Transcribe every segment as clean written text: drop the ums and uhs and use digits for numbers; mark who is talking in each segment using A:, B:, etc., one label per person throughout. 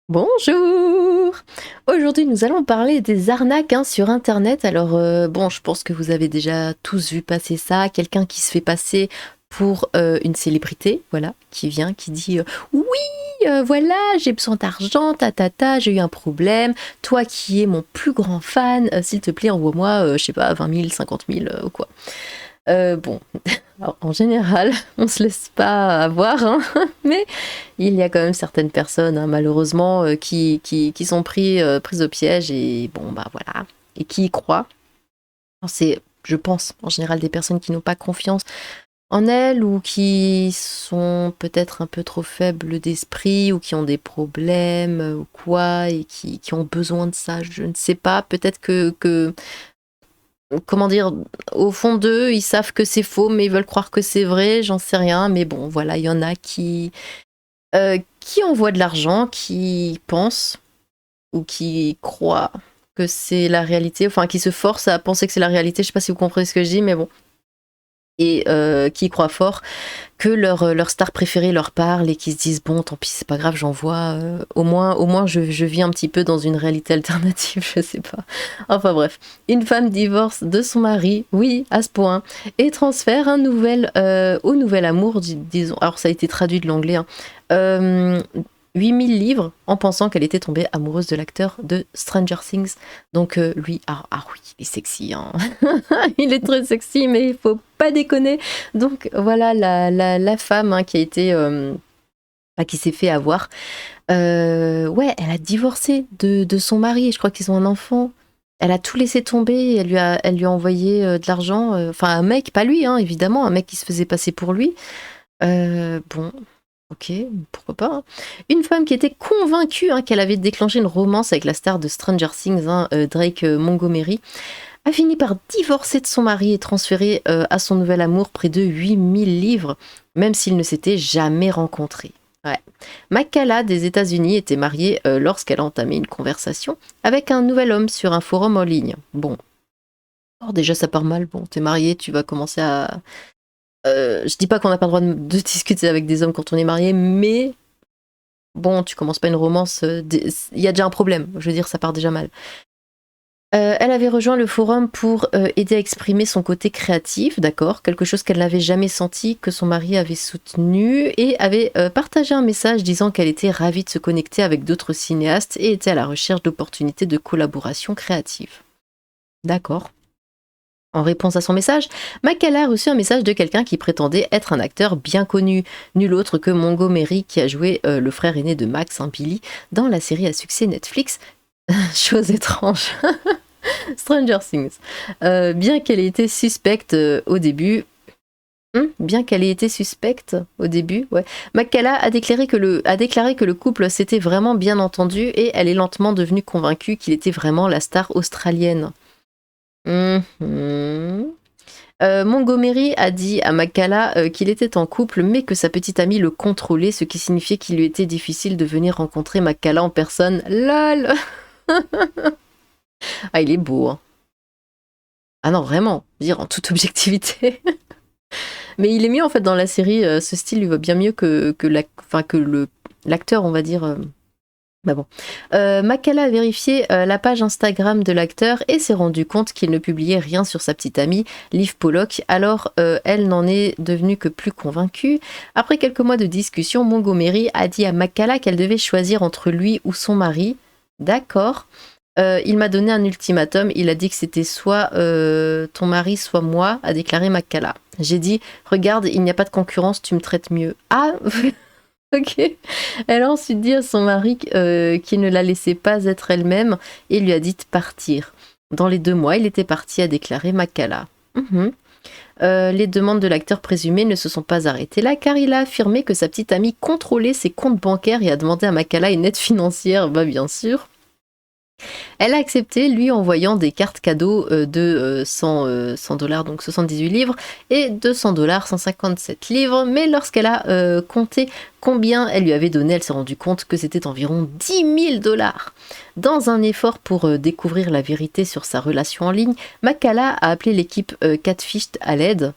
A: Bonjour! Aujourd'hui, nous allons parler des arnaques sur Internet. Alors, bon, je pense que vous avez déjà tous vu passer ça. Quelqu'un qui se fait passer pour une célébrité, voilà, qui vient, qui dit oui, voilà, j'ai besoin d'argent, j'ai eu un problème. Toi qui es mon plus grand fan, s'il te plaît, envoie-moi, je sais pas, 20 000, 50 000 ou quoi. Bon, alors, en général, on se laisse pas avoir, hein, mais il y a quand même certaines personnes, hein, malheureusement, qui sont prises au piège et bon, bah voilà, et qui y croient. Alors, c'est, je pense, en général, des personnes qui n'ont pas confiance en elles ou qui sont peut-être un peu trop faibles d'esprit ou qui ont des problèmes ou quoi et qui ont besoin de ça. Je ne sais pas, peut-être que comment dire, au fond d'eux, ils savent que c'est faux, mais ils veulent croire que c'est vrai, j'en sais rien, mais bon, voilà, il y en a qui envoient de l'argent, qui pensent ou qui croient que c'est la réalité, enfin qui se forcent à penser que c'est la réalité, je sais pas si vous comprenez ce que je dis, mais bon, et qui croient fort que leur star préférée leur parle et qui se disent bon tant pis c'est pas grave j'envoie au moins je vis un petit peu dans une réalité alternative je sais pas enfin bref une femme divorce de son mari oui à ce point et transfère un nouvel au nouvel amour disons alors ça a été traduit de l'anglais hein, euh, 8000 livres en pensant qu'elle était tombée amoureuse de l'acteur de Stranger Things. Donc lui, oui, il est sexy, hein. Il est très sexy, mais il faut pas déconner. Donc voilà la femme hein, qui a été, qui s'est fait avoir. Ouais, elle a divorcé de son mari. Je crois qu'ils ont un enfant. Elle a tout laissé tomber. Elle lui a envoyé de l'argent. Enfin, un mec, pas lui, hein, évidemment, un mec qui se faisait passer pour lui. Bon, ok, pourquoi pas, hein. Une femme qui était convaincue hein, qu'elle avait déclenché une romance avec la star de Stranger Things, hein, Drake Montgomery, a fini par divorcer de son mari et transférer à son nouvel amour près de 8000 livres, même s'ils ne s'étaient jamais rencontrés. Ouais. Makala des États-Unis était mariée lorsqu'elle a entamé une conversation avec un nouvel homme sur un forum en ligne. Bon, alors déjà ça part mal, bon, t'es marié, tu vas commencer à je dis pas qu'on n'a pas le droit de discuter avec des hommes quand on est marié, mais bon, tu commences pas une romance, il y a déjà un problème, je veux dire, ça part déjà mal. Elle avait rejoint le forum pour aider à exprimer son côté créatif, d'accord, quelque chose qu'elle n'avait jamais senti, que son mari avait soutenu, et avait partagé un message disant qu'elle était ravie de se connecter avec d'autres cinéastes et était à la recherche d'opportunités de collaboration créative. D'accord. En réponse à son message, Makala a reçu un message de quelqu'un qui prétendait être un acteur bien connu, nul autre que Montgomery qui a joué le frère aîné de Max, hein, Billy, dans la série à succès Netflix Chose étrange, Stranger Things. Bien qu'elle ait été suspecte au début, bien qu'elle ait été suspecte au début, ouais. Makala a déclaré que le couple s'était vraiment bien entendu et elle est lentement devenue convaincue qu'il était vraiment la star australienne. Mhm. Montgomery a dit à Makala qu'il était en couple mais que sa petite amie le contrôlait, ce qui signifiait qu'il lui était difficile de venir rencontrer Makala en personne. LOL. Ah, il est beau, hein. Ah non, vraiment, dire en toute objectivité. Mais il est mieux en fait dans la série, ce style lui va bien mieux que l'acteur, on va dire. Bah bon. Makala a vérifié la page Instagram de l'acteur et s'est rendu compte qu'il ne publiait rien sur sa petite amie, Liv Pollock, alors elle n'en est devenue que plus convaincue. Après quelques mois de discussion, Montgomery a dit à Makala qu'elle devait choisir entre lui ou son mari. D'accord. Il m'a donné un ultimatum, il a dit que c'était soit ton mari, soit moi, a déclaré Makala. J'ai dit, regarde, il n'y a pas de concurrence, tu me traites mieux. Ah, ok. Elle a ensuite dit à son mari qu'il ne la laissait pas être elle-même et lui a dit de partir. Dans les 2 mois, il était parti, a déclaré Makala. Mhm. Les demandes de l'acteur présumé ne se sont pas arrêtées là car il a affirmé que sa petite amie contrôlait ses comptes bancaires et a demandé à Makala une aide financière, bah bien sûr. Elle a accepté, lui envoyant des cartes cadeaux de 100 dollars, donc 78 livres, et 200 dollars, 157 livres, mais lorsqu'elle a compté combien elle lui avait donné, elle s'est rendue compte que c'était environ 10 000 dollars. Dans un effort pour découvrir la vérité sur sa relation en ligne, Makala a appelé l'équipe Catfished à l'aide.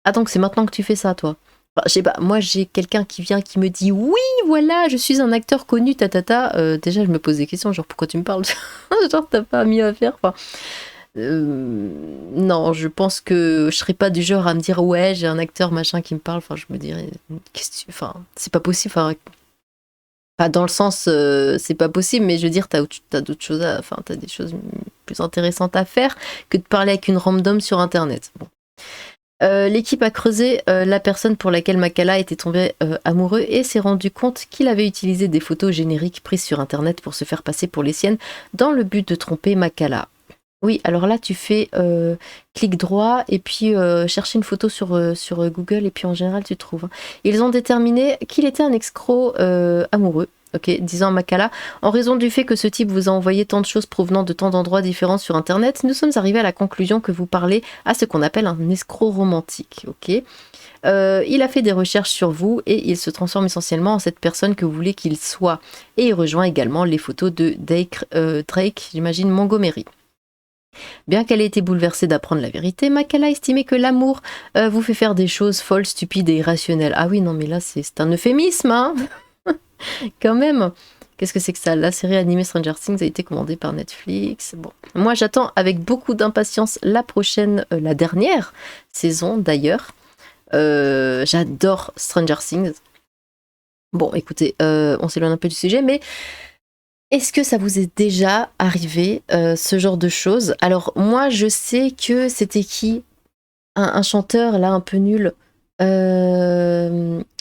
A: Ah donc c'est maintenant que tu fais ça toi. Enfin, je sais pas, moi j'ai quelqu'un qui vient qui me dit oui, voilà, je suis un acteur connu, tatata. Déjà, je me pose des questions, genre pourquoi tu me parles? Genre, t'as pas mieux à faire. Enfin, non, je pense que je serais pas du genre à me dire ouais, j'ai un acteur machin qui me parle. Enfin, je me dirais, enfin, c'est pas possible. Enfin, pas dans le sens, c'est pas possible, mais je veux dire, t'as d'autres choses enfin, t'as des choses plus intéressantes à faire que de parler avec une random sur Internet. Bon. L'équipe a creusé la personne pour laquelle Makala était tombé amoureux et s'est rendu compte qu'il avait utilisé des photos génériques prises sur Internet pour se faire passer pour les siennes dans le but de tromper Makala. Oui, alors là, tu fais clic droit et puis chercher une photo sur Google et puis en général, tu trouves. Ils ont déterminé qu'il était un escroc amoureux. Ok, disant à Makala, en raison du fait que ce type vous a envoyé tant de choses provenant de tant d'endroits différents sur Internet, nous sommes arrivés à la conclusion que vous parlez à ce qu'on appelle un escroc romantique. Ok, il a fait des recherches sur vous et il se transforme essentiellement en cette personne que vous voulez qu'il soit. Et il rejoint également les photos de Drake, j'imagine Montgomery. Bien qu'elle ait été bouleversée d'apprendre la vérité, Makala estimait que l'amour vous fait faire des choses folles, stupides et irrationnelles. Ah oui, non, mais là, c'est un euphémisme, hein. Quand même. Qu'est-ce que c'est que ça? La série animée Stranger Things a été commandée par Netflix. Bon, moi, j'attends avec beaucoup d'impatience la prochaine, la dernière saison, d'ailleurs. J'adore Stranger Things. Bon, écoutez, on s'éloigne un peu du sujet, mais est-ce que ça vous est déjà arrivé, ce genre de choses? Alors, moi, je sais que c'était qui? Un chanteur, là, un peu nul.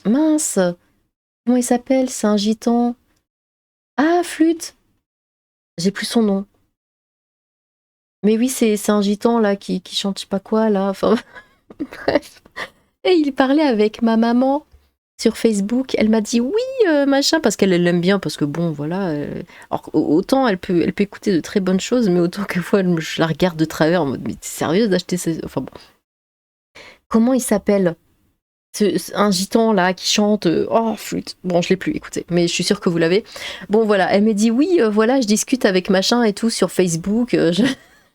A: Mince, comment il s'appelle? C'est un gitan. Ah, flûte! J'ai plus son nom. Mais oui, c'est un gitan, là, qui chante je sais pas quoi, là. Enfin, bref. Et il parlait avec ma maman sur Facebook. Elle m'a dit oui, machin, parce qu'elle l'aime bien, parce que bon, voilà. Alors, autant elle peut écouter de très bonnes choses, mais autant que fois, je la regarde de travers en mode, mais t'es sérieuse d'acheter ça? Enfin bon. Comment il s'appelle? Un gitan là qui chante oh flûte, bon je l'ai plus écoutez mais je suis sûre que vous l'avez. Bon voilà, elle m'a dit oui voilà je discute avec machin et tout sur Facebook.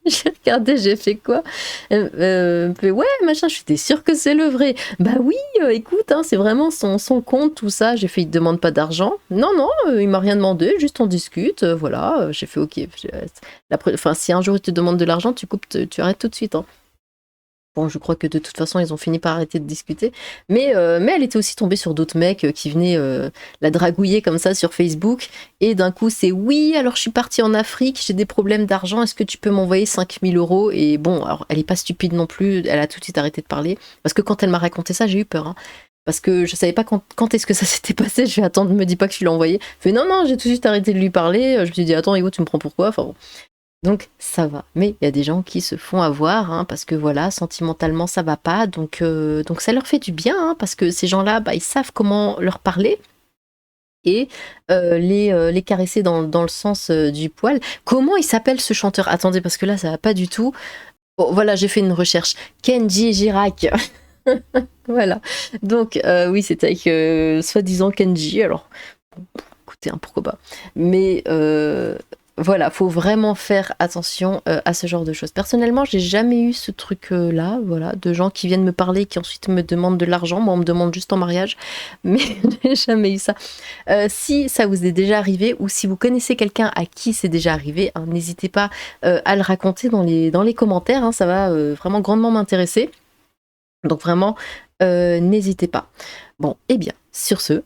A: J'ai regardé, j'ai fait quoi? Fait, ouais machin, je suis t'es sûre que c'est le vrai? Bah oui écoute hein, c'est vraiment son compte tout ça. J'ai fait il te demande pas d'argent? Non non il m'a rien demandé, juste on discute voilà. J'ai fait ok. Enfin si un jour il te demande de l'argent tu coupes, tu arrêtes tout de suite hein. Bon, je crois que de toute façon, ils ont fini par arrêter de discuter. Mais elle était aussi tombée sur d'autres mecs qui venaient la dragouiller comme ça sur Facebook. Et d'un coup, c'est oui, alors je suis partie en Afrique, j'ai des problèmes d'argent, est-ce que tu peux m'envoyer 5 000 €? Et bon, alors elle est pas stupide non plus, elle a tout de suite arrêté de parler. Parce que quand elle m'a raconté ça, j'ai eu peur. Hein. Parce que je savais pas quand est-ce que ça s'était passé. Je vais attendre, me dis pas que je l'ai envoyé. Je fais non, non, j'ai tout de suite arrêté de lui parler. Je me suis dit, attends, Hugo, tu me prends pourquoi? Enfin bon. Donc ça va. Mais il y a des gens qui se font avoir, hein, parce que voilà, sentimentalement ça va pas, donc ça leur fait du bien, hein, parce que ces gens-là, bah, ils savent comment leur parler et les caresser dans le sens du poil. Comment il s'appelle ce chanteur? Attendez, parce que là ça va pas du tout. Bon, voilà, j'ai fait une recherche. Kenji Girac. Voilà. Donc oui, c'était avec soi-disant Kenji. Alors, bon, écoutez, hein, pourquoi pas. Mais voilà, faut vraiment faire attention à ce genre de choses. Personnellement, j'ai jamais eu ce truc-là, voilà, de gens qui viennent me parler, qui ensuite me demandent de l'argent. Moi, on me demande juste en mariage, mais j'ai jamais eu ça. Si ça vous est déjà arrivé, ou si vous connaissez quelqu'un à qui c'est déjà arrivé, hein, n'hésitez pas à le raconter dans les commentaires, hein, ça va vraiment grandement m'intéresser. Donc vraiment, n'hésitez pas. Bon, eh bien, sur ce,